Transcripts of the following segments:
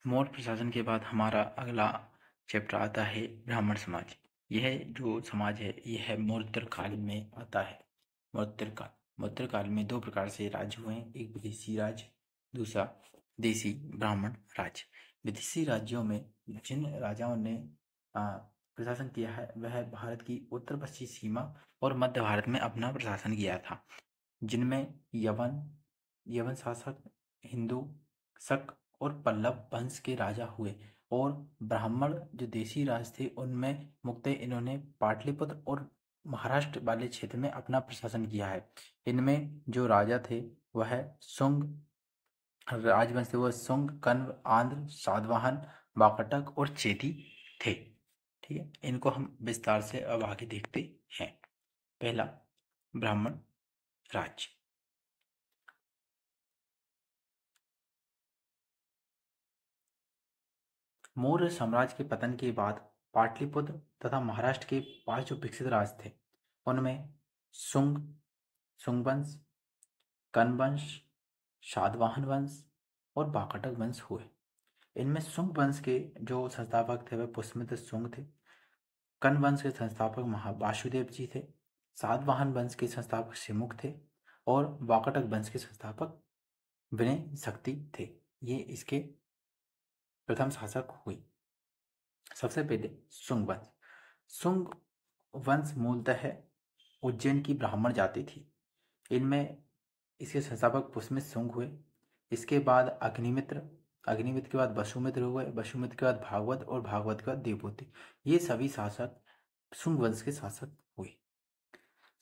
मौर्य प्रशासन के बाद हमारा अगला चैप्टर आता है ब्राह्मण समाज। यह जो समाज है यह मौर्योत्तर काल में आता है। मौर्योत्तर काल में दो प्रकार से राज्य हुए हैं, एक विदेशी राज्य, दूसरा देसी ब्राह्मण राज्य। विदेशी राज्यों में जिन राजाओं ने प्रशासन किया है वह भारत की उत्तर पश्चिमी सीमा और मध्य भारत में अपना प्रशासन किया था, जिनमें यवन शासक, हिंदू शक और पल्लव वंश के राजा हुए। और ब्राह्मण जो देशी राज थे उनमें मुख्यतः इन्होंने पाटलिपुत्र और महाराष्ट्र वाले क्षेत्र में अपना प्रशासन किया है। इनमें जो राजा थे वह शुंग राजवंश थे, वह शुंग, कण्व, आंध्र, सातवाहन, वाकाटक और चेदी थे। ठीक है, इनको हम विस्तार से अब आगे देखते हैं। पहला, ब्राह्मण राज्य। मौर्य साम्राज्य के पतन के बाद पाटलिपुत्र तथा महाराष्ट्र के 5 जो विकसित राज थे उनमें शुंग वंश, कण्व वंश, सातवाहन वंश और वाकाटक वंश हुए। इनमें शुंग वंश के जो संस्थापक थे वह पुष्यमित्र शुंग थे। कण्व वंश के संस्थापक वासुदेव जी थे। सातवाहन वंश के संस्थापक सिमुख थे और वाकाटक वंश के संस्थापक विनय शक्ति थे। ये इसके प्रथम शासक हुए। सबसे पहले शुंग वंश। शुंग वंश मूलतः उज्जैन की ब्राह्मण जाति थी। इनमें इसके संस्थापक पुष्यमित्र शुंग हुए। इसके बाद अग्निमित्र के बाद वसुमित्र हुए, वसुमित्र के बाद भागवत और भागवत के बाद देवभूति। ये सभी शासक शुंग वंश के शासक हुए।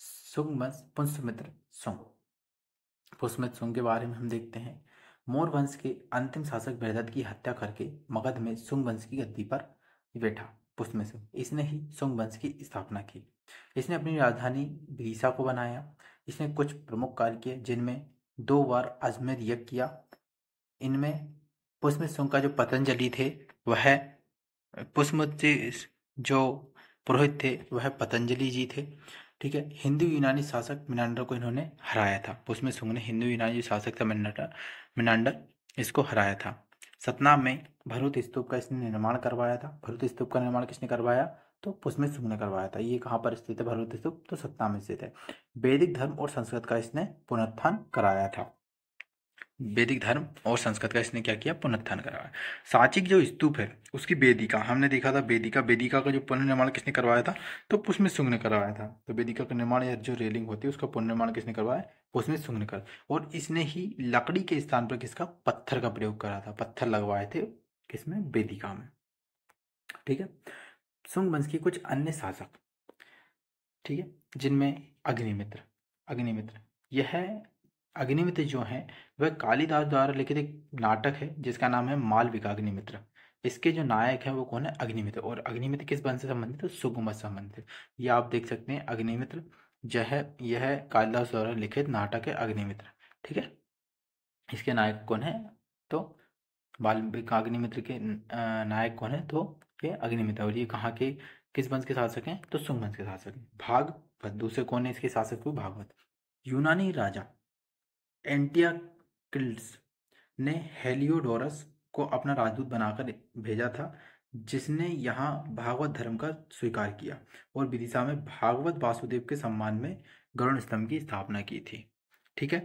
शुंग वंश पुष्यमित्र शुंग। पुष्यमित्र शुंग के बारे में हम देखते हैं। मौर्य वंश के अंतिम शासक बृहदत्त की हत्या करके मगध में शुंग वंश की गद्दी पर बैठा पुष्यमित्र शुंग। इसने ही शुंग वंश की स्थापना की। इसने अपनी राजधानी विदिशा को बनाया। इसने कुछ प्रमुख कार्य किए, जिनमें 2 बार अश्वमेध यज्ञ किया। इनमें पुष्यमित्र शुंग का जो पतंजलि थे वह पुष्यमित्र जो पुरोहित थे वह पतंजलि जी थे। ठीक है, हिंदू यूनानी शासक मिनांडर को इन्होंने हराया था। पुष्यमित्र शुंग ने हिंदू यूनानी शासक था मिनांडर, इसको हराया था। सतनाम में भरूत स्तूप का इसने निर्माण करवाया था। भरूत स्तूप का निर्माण किसने करवाया? तो पुष्यमित्र शुंग ने करवाया था। ये कहाँ पर स्थित है भरूत स्तूप? तो सतनाम में स्थित है। वैदिक धर्म और संस्कृत का इसने पुनरुत्थान कराया था। वैदिक धर्म और संस्कृत का इसने क्या किया? पुनरुत्थान कराया। सांची की जो स्तूप है उसकी वेदिका हमने देखा था। वेदिका का जो पुनर्निर्माण किसने करवाया था? तो पुष्यमित्र शुंग ने करवाया था। तो वेदिका का निर्माण या जो रेलिंग होती है उसका पुनर्निर्माण किसने करवाया? पुष्यमित्र शुंग ने कर। और इसने ही लकड़ी के स्थान पर किसका? पत्थर का प्रयोग करा था। पत्थर लगवाए थे किसमें? वेदिका में। ठीक है, शुंग वंश के कुछ अन्य शासक, ठीक है, जिनमें अग्निमित्र यह अग्निमित्र जो है वह कालिदास द्वारा लिखित एक नाटक है जिसका नाम है मालविका अग्निमित्र। इसके जो नायक हैं वो कौन है? अग्निमित्र। और अग्निमित्र किस वंश से संबंधित है? शुंग वंश से संबंधित है। ये आप देख सकते हैं अग्निमित्र जो है यह कालिदास द्वारा लिखित नाटक है अग्निमित्र। ठीक है, इसके नायक कौन है? तो वाल्मीकि अग्निमित्र के नायक कौन है? तो ये अग्निमित्र। और ये कहाँ के किस वंश के शासक हैं? तो शुंग वंश के शासक हैं। भागवत दूसरे कौन है इसके शासक? को भागवत। यूनानी राजा एंटियाक्लिस ने हेलियोडोरस को अपना राजदूत बनाकर भेजा था, जिसने यहाँ भागवत धर्म का स्वीकार किया और विदिशा में भागवत वासुदेव के सम्मान में गरुड़ स्तंभ की स्थापना की थी। ठीक है,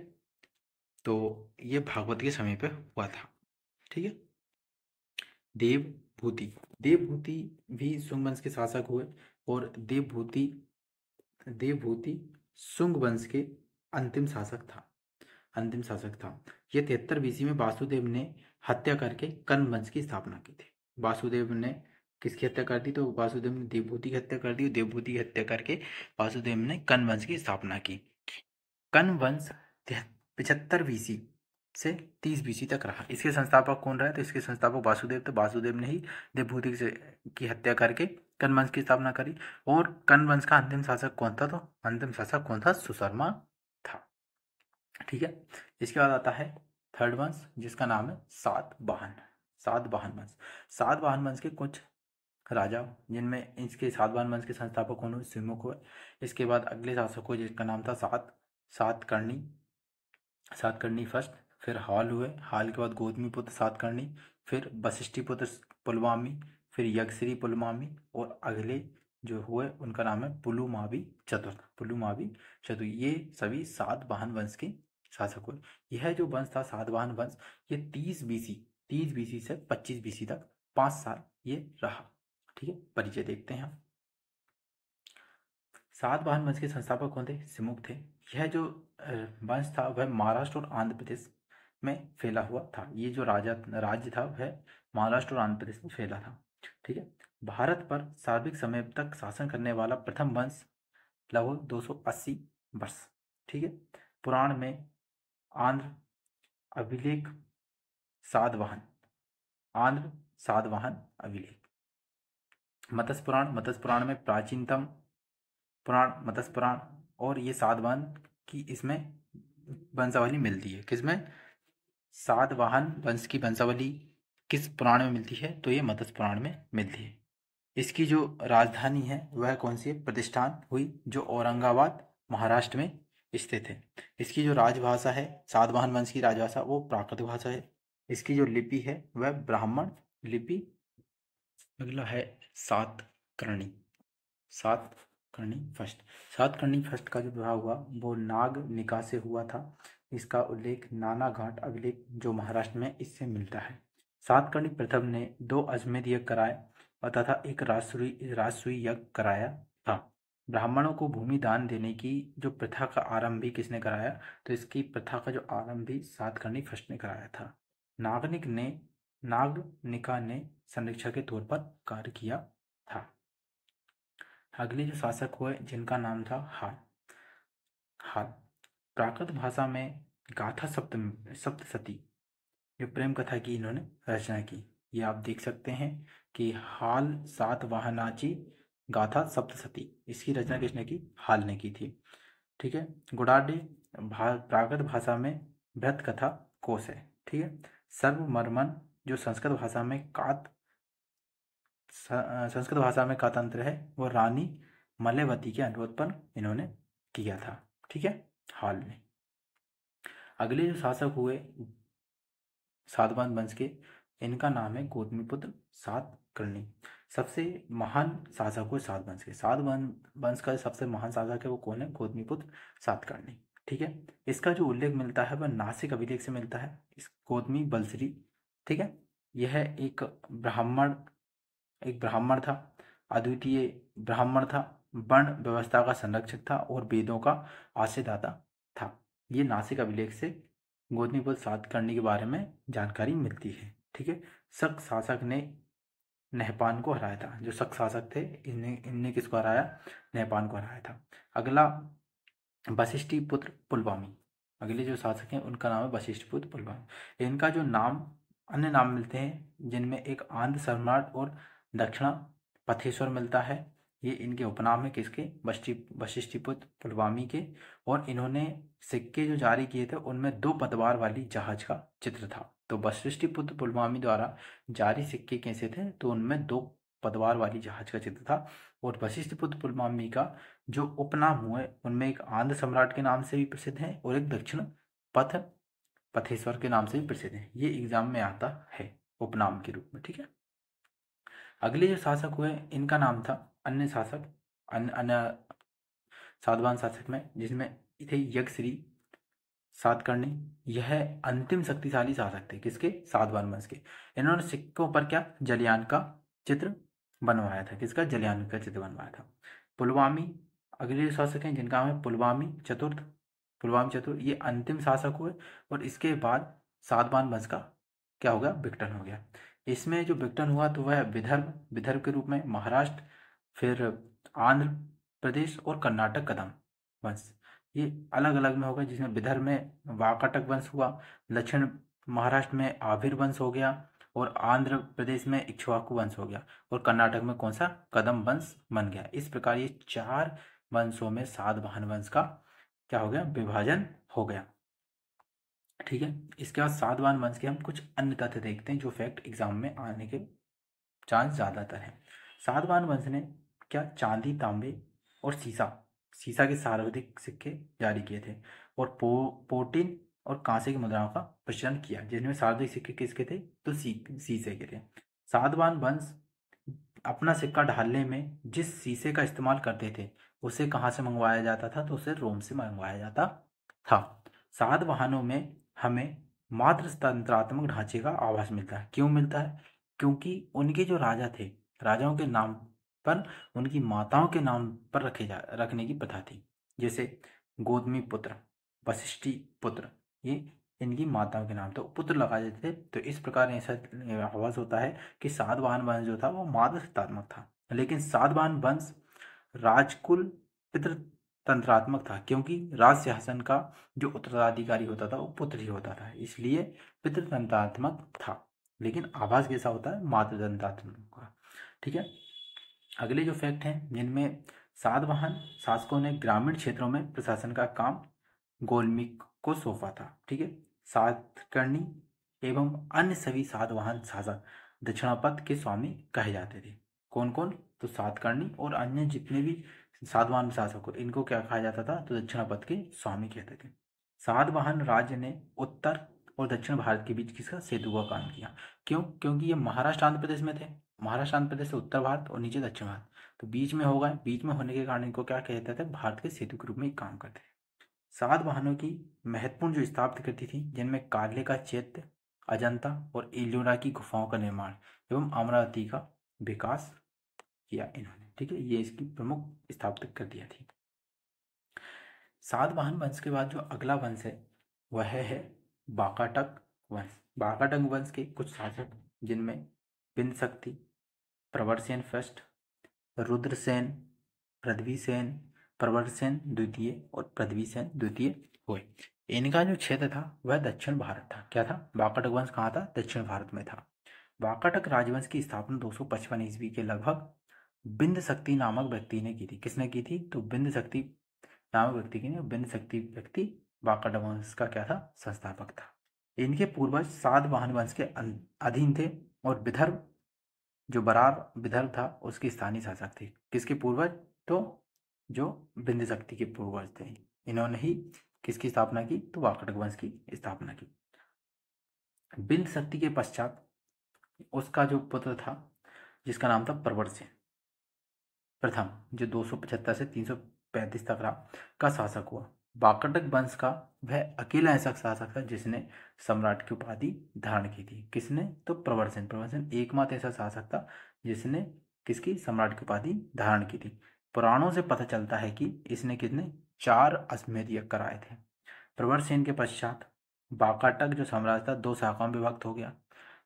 तो ये भागवत के समय पे हुआ था। ठीक है, देवभूति भी शुंग वंश के शासक हुए। और देवभूति शुंग वंश के अंतिम शासक था। ये 73 बीसी में वासुदेव ने हत्या करके कण्व वंश की स्थापना की थी। वासुदेव ने किसकी हत्या कर दी? तो वासुदेव ने देवभूति की हत्या कर दी। देवभूति की हत्या करके वासुदेव ने कण्व वंश की स्थापना की। कण्व वंश 75 बीसी से 30 बीसी तक रहा। इसके संस्थापक कौन रहे? तो इसके संस्थापक वासुदेव। तो वासुदेव ने ही देवभूति की हत्या करके कण्व वंश की स्थापना करी। और कण्व वंश का अंतिम शासक कौन था? तो अंतिम शासक कौन था? सुशर्मा था। ठीक है, इसके बाद आता है थर्ड वंश जिसका नाम है सातवाहन वंश। सातवाहन वंश के कुछ राजा, जिनमें इसके सातवाहन वंश के संस्थापक कौन हुए? सिमुख हुए। इसके बाद अगले शासक हुए जिसका नाम था सातकर्णी फर्स्ट। फिर हाल हुए। हाल के बाद गौतमीपुत्र सातकर्णी। फिर वशिष्ठीपुत्र पुलमावी, फिर यज्ञश्री पुलमावी, और अगले जो हुए उनका नाम है पुलुमावी चतुर्थ। पुलुमावी चतुर्थ, ये सभी सातवाहन वंश के शासक हुए। यह जो वंश था सातवाहन वंश, ये 30 बीसी से 25 बीसी तक 5 साल ये रहा। ठीक है, परिचय देखते हैं हम। सातवाहन वंश के संस्थापक कौन थे? सिमुक थे। यह जो वंश था वह महाराष्ट्र और आंध्र प्रदेश में फैला हुआ था। ये जो राज्य था वह महाराष्ट्र और आंध्र प्रदेश में फैला था। ठीक है, भारत पर सर्वाधिक समय तक शासन करने वाला प्रथम वंश लगभग 280 वर्ष। ठीक है, पुराण में आंध्र अभिलेख सातवाहन, आंध्र सातवाहन अभिलेख। मत्स्य पुराण में प्राचीनतम पुराण मत्स्य पुराण, और ये सातवाहन की इसमें वंशावली मिलती है। किसमें? सातवाहन वंश की वंशावली किस पुराण में मिलती है? तो ये मत्स्य पुराण में मिलती है। इसकी जो राजधानी है वह कौन सी है? प्रतिष्ठान हुई, जो औरंगाबाद महाराष्ट्र में स्थित है। इसकी जो राजभाषा है, सातवाहन वंश की राजभाषा, वो प्राकृत भाषा है। इसकी जो लिपि है वह ब्राह्मण लिपि। अगला है सातकर्णी। सातकर्णी फर्स्ट। सातकर्णी फर्स्ट का जो विवाह हुआ वो नागनिका से हुआ था। इसका उल्लेख नाना घाट अभिलेख जो महाराष्ट्र में इससे मिलता है। सातकर्णी प्रथम ने 2 अश्वमेध यज्ञ कराए और तथा एक राजसूय यज्ञ कराया था। ब्राह्मणों को भूमि दान देने की जो प्रथा का आरंभ भी किसने कराया? तो इसकी प्रथा का जो आरंभ भी सातकर्णी फर्स्ट ने कराया था। नागनिका ने संरक्षक के तौर पर कार्य किया था। अगले जो शासक हुए जिनका नाम था हाल। हाल प्राकृत भाषा में गाथा सप्तशती जो प्रेम कथा की इन्होंने रचना की। ये आप देख सकते हैं कि हाल सातवाहनाची गाथा सप्तशती, इसकी रचना किसने की? हाल ने की थी। ठीक है, गुडाडे प्राकृत भाषा में भृत कथा कोश है। ठीक है, सर्वमर्मन जो संस्कृत भाषा में कातंत्र है, वो रानी मलयवती के अनुरोध पर इन्होंने किया था। ठीक है, हाल में। अगले जो शासक हुए सातवाहन वंश के, इनका नाम है गौतमीपुत्र सातकर्णी। सबसे महान शासक हुए सात वंश के। सातवाहन वंश का सबसे महान शासक है वो कौन है? गौतमीपुत्र सातकर्णी। ठीक है, इसका जो उल्लेख मिलता है वह नासिक अभिलेख से मिलता है। इस गौतमी बलश्री, ठीक है, यह एक ब्राह्मण था, अद्वितीय ब्राह्मण था, वर्ण व्यवस्था का संरक्षक था और वेदों का आश्रयदाता था। ये नासिक अभिलेख से गौतमीपुत्र सातकर्णी के बारे में जानकारी मिलती है। ठीक है, शक शासक ने नहपान को हराया था। जो शक शासक थे इनने किसको हराया? नहपान को हराया था। अगला वशिष्ठीपुत्र पुलमावी। अगले जो शासक हैं उनका नाम है वशिष्ठीपुत्र पुलमावी। इनका जो नाम अन्य नाम मिलते हैं जिनमें एक आंध्र सम्राट और दक्षिणा पथेश्वर मिलता है। ये इनके उपनाम है किसके? वशिष्ठीपुत्र पुलमावी के। और इन्होंने सिक्के जो जारी किए थे उनमें 2 पतवार वाली जहाज का चित्र था। तो वशिष्ठीपुत्र पुलमावी द्वारा जारी सिक्के कैसे थे? तो उनमें 2 पतवार वाली जहाज का चित्र था। और वशिष्ठीपुत्र पुलमावी का जो उपनाम हुए उनमें एक आंध्र सम्राट के नाम से भी प्रसिद्ध है और एक दक्षिण पथेश्वर के नाम से भी प्रसिद्ध है। ये एग्जाम में आता है उपनाम के रूप में। ठीक है, अगले जो शासक हुए इनका नाम था अन्य सातवाहन शासक में, जिसमें थे यज्ञश्री सातकर्णी। यह अंतिम शक्तिशाली शासक थे किसके? सातवाहन वंश के। इन्होंने सिक्कों पर क्या? जलयान का चित्र बनवाया था। किसका? जलयान का चित्र बनवाया था। पुलमावी अगले शासक हैं जिनका नाम है पुलमावी चतुर्थ। ये अंतिम शासक हुए और इसके बाद सातवाहन वंश का क्या हो गया? विघटन हो गया। इसमें जो विघटन हुआ तो वह विदर्भ के रूप में महाराष्ट्र, फिर आंध्र प्रदेश और कर्नाटक कदम वंश, ये अलग अलग में हो गए। जिसमें विदर्भ में वाकाटक वंश हुआ, दक्षिण महाराष्ट्र में आभिर वंश हो गया और आंध्र प्रदेश में इक्ष्वाकु वंश हो गया और कर्नाटक में कौन सा? कदम वंश बन गया। इस प्रकार ये 4 वंशों में सातवाहन वंश का क्या हो गया? विभाजन हो गया। ठीक है, इसके बाद सातवाहन वंश के हम कुछ अन्य तथ्य देखते हैं जो फैक्ट एग्जाम में आने के चांस ज़्यादातर हैं। सातवाहन वंश ने क्या? चांदी, तांबे और सीसा के सर्वाधिक सिक्के जारी किए थे और और कांसे की मुद्राओं का प्रचलन किया, जिनमें सार्वजनिक सिक्के किसके थे, तो शीशे के थे। सातवाहन वंश अपना सिक्का ढालने में जिस शीशे का इस्तेमाल करते थे उसे कहाँ से मंगवाया जाता था, तो उसे रोम से मंगवाया जाता था। सातवाहनों में हमें मात्र तंत्रात्मक ढांचे का आभास मिलता है। क्यों मिलता है? क्योंकि उनके जो राजा थे, राजाओं के नाम पर उनकी माताओं के नाम पर रखने की प्रथा थी। जैसे गौतमी पुत्र, वशिष्ठी पुत्र, ये इनकी माताओं के नाम तो पुत्र लगा देते थे। तो इस प्रकार ऐसा आभास होता है कि सातवाहन वंश जो था वो मात्र सत्तात्मक था। लेकिन सातवाहन वंश राजकुल पितृतंत्रात्मक था, क्योंकि राज सिंहासन का जो उत्तराधिकारी होता था वो पुत्र ही होता था, इसलिए पितृतंत्रात्मक था। लेकिन आभास कैसा होता है, मातृतंत्रात्मक का। ठीक है, अगले जो फैक्ट हैं जिनमें सातवाहन शासकों ने ग्रामीण क्षेत्रों में प्रशासन का काम गोलमिक को सौंपा था। ठीक है, सातकर्णी एवं अन्य सभी सातवाहन शासक दक्षिणापथ के स्वामी कहे जाते थे। कौन कौन? तो सातकर्णी और अन्य जितने भी सातवाहन शासक इनको क्या कहा जाता था, तो दक्षिणापथ के स्वामी कहते थे। सातवाहन राज्य ने उत्तर और दक्षिण भारत के बीच किसका, सेतु का काम किया। क्यों? क्योंकि ये महाराष्ट्र आंध्र प्रदेश में थे। महाराष्ट्र आंध्र प्रदेश से उत्तर भारत और नीचे दक्षिण भारत, तो बीच में हो गए। बीच में होने के कारण इनको क्या कहते थे, भारत के सेतु के रूप में काम करते थे। सातवाहनों की महत्वपूर्ण जो स्थापत्य कृति थी, जिनमें काले का चैत्य, अजंता और एल्लोरा की गुफाओं का निर्माण एवं अमरावती का विकास किया इन्होंने। ठीक है, ये इसकी प्रमुख स्थापत्य कृतियां थी। सातवाहन वंश के बाद जो अगला वंश है वह है वाकाटक वंश। वाकाटक वंश के कुछ शासक जिनमें बिंदशक्ति, प्रवरसेन फर्स्ट, रुद्रसेन, पृथ्वीसेन, प्रवरसेन द्वितीय और पृथ्वीसेन द्वितीय हुए। इनका जो क्षेत्र था वह दक्षिण भारत था। क्या था? वाकाटक वंश कहाँ था? दक्षिण भारत में था। वाकाटक राजवंश की स्थापना 255 ईस्वी के लगभग बिंदशक्ति नामक व्यक्ति ने की थी। किसने की थी? तो बिंदशक्ति नामक व्यक्ति की। बिंदशक्ति व्यक्ति वाकाटक वंश का क्या था? संस्थापक था। इनके पूर्वज सातवाहन वंश के अधीन थे और विदर्भ, जो बरार विदर्भ था, उसके स्थानीय शासक थे। किसके पूर्वज? तो जो बिंदशक्ति के पूर्वज थे, इन्होंने ही किसकी स्थापना की? तो वाकाटक वंश की स्थापना की। बिंदशक्ति के पश्चात उसका जो पुत्र था जिसका नाम था प्रवरसेन प्रथम, जो 275 से 335 तक रहा, का शासक हुआ। वाकाटक वंश का वह अकेला ऐसा शासक था जिसने सम्राट की उपाधि धारण की थी। किसने? तो प्रवरसेन। प्रवरसेन एकमात्र ऐसा शासक था जिसने किसकी? सम्राट की उपाधि धारण की थी। पुराणों से पता चलता है कि इसने कितने 4 अश्वमेध यज्ञ कराए थे। प्रवरसेन के पश्चात वाकाटक जो साम्राज्य था 2 शाखाओं में विभक्त हो गया,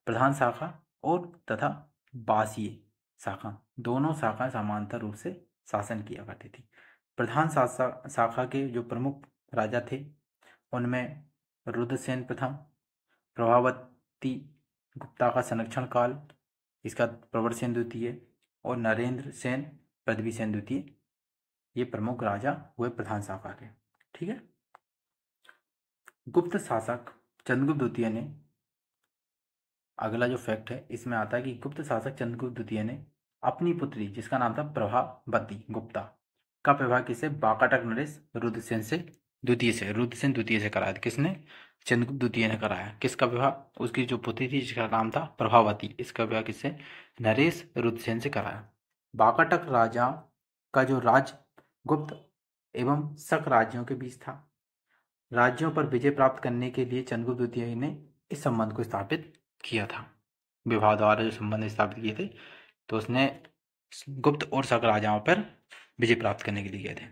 प्रधान शाखा और तथा बासीय शाखा। दोनों शाखाएं समांतर रूप से शासन किया करती थी। प्रधान शाखा के जो प्रमुख राजा थे उनमें रुद्रसेन प्रथम, प्रभावती गुप्ता का संरक्षण काल, इसका प्रवरसेन द्वितीय और नरेंद्र सेन, पृथ्वीसेन द्वितीय, ये प्रमुख राजा हुए प्रधान शाखा के। ठीक है, गुप्त शासक चंद्रगुप्त द्वितीय ने, अगला जो फैक्ट है इसमें आता है कि गुप्त शासक चंद्रगुप्त द्वितीय ने अपनी पुत्री जिसका नाम था प्रभावती गुप्ता का विवाह किससे? वाकाटक नरेश रुद्रसेन द्वितीय से कराया। किसने? चंद्रगुप्त द्वितीय ने कराया। किसका विवाह? उसकी जो पुत्री थी जिसका नाम था प्रभावती, इसका विवाह किससे? नरेश रुद्रसेन से कराया। वाकाटक राजा का जो राज गुप्त एवं शक राज्यों के बीच था। राज्यों पर विजय प्राप्त करने के लिए चंद्रगुप्त द्वितीय ने इस संबंध को स्थापित किया था। विवाह द्वारा जो संबंध स्थापित किए थे तो उसने गुप्त और शक राजाओं पर विजय प्राप्त करने के लिए किए थे।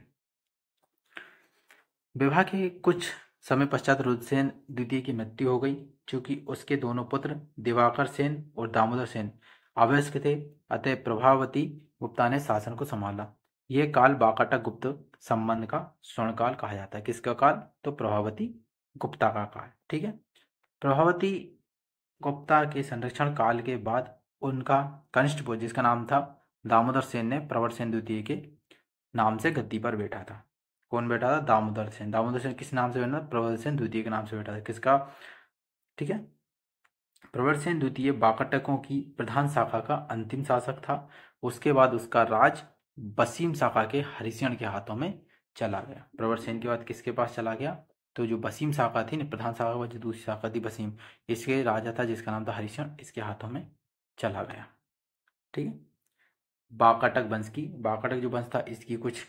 विवाह के कुछ समय पश्चात रुद्रसेन द्वितीय की मृत्यु हो गई, क्योंकि उसके दोनों पुत्र दिवाकर सेन और दामोदर सेन अवयस्क थे। अतः प्रभावती गुप्ता ने शासन को संभाला। यह काल वाकाटक गुप्त संबंध का स्वर्णकाल कहा जाता है। किसका काल? तो प्रभावती गुप्ता का काल। ठीक है, प्रभावती गुप्ता के संरक्षण काल के बाद उनका कनिष्ठ पुत्र जिसका नाम था दामोदर सेन ने प्रवरसेन द्वितीय के नाम से गद्दी पर बैठा था। कौन बैठा था? दामोदर सेन। दामोदर सेन किस नाम से बैठा? प्रवरसेन द्वितीय के नाम से बैठा था। किसका? ठीक है, प्रवरसेन द्वितीय वाकाटकों की प्रधान शाखा का अंतिम शासक था। उसके बाद उसका राज वसीम शाखा के हरिशण के हाथों में चला गया। प्रवरसेन के बाद किसके पास चला गया? तो जो वसीम शाखा थी ना, प्रधान शाखा के बाद जो दूसरी शाखा थी वसीम, इसके राजा था जिसका नाम था हरिशरण, इसके हाथों में चला गया। ठीक है। वाकाटक वंश की, वाकाटक जो वंश था इसकी कुछ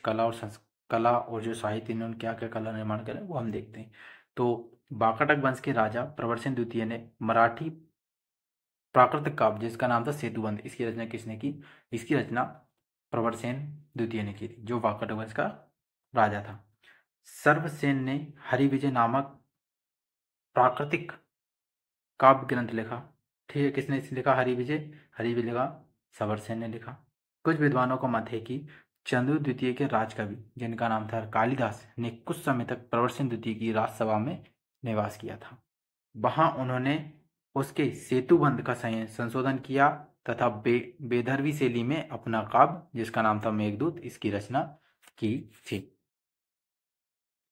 कला और जो साहित्य, इन्होंने क्या क्या कला निर्माण करा वो हम देखते हैं। तो वाकाटक वंश के राजा प्रवरसेन द्वितीय ने मराठी प्राकृतिक काव्य जिसका नाम था सेतुबंध, इसकी रचना किसने की? इसकी रचना प्रवरसेन द्वितीय ने की थी, जो वाकाटक वंश का राजा था। सर्वसेन ने हरिविजय नामक प्राकृतिक काव्य ग्रंथ लिखा। ठीक है, किसने इसे लिखा? हरिविजय। हरिविजय लिखा सवरसेन ने लिखा। कुछ विद्वानों का मत है कि चंद्र द्वितीय के राजकवि जिनका नाम था कालिदास ने कुछ समय तक प्रवरसेन द्वितीय की राजसभा में निवास किया था। वहां उन्होंने उसके सेतुबंध का संशोधन किया तथा बेदरवी शैली में अपना काव्य जिसका नाम था मेघदूत, इसकी रचना की थी।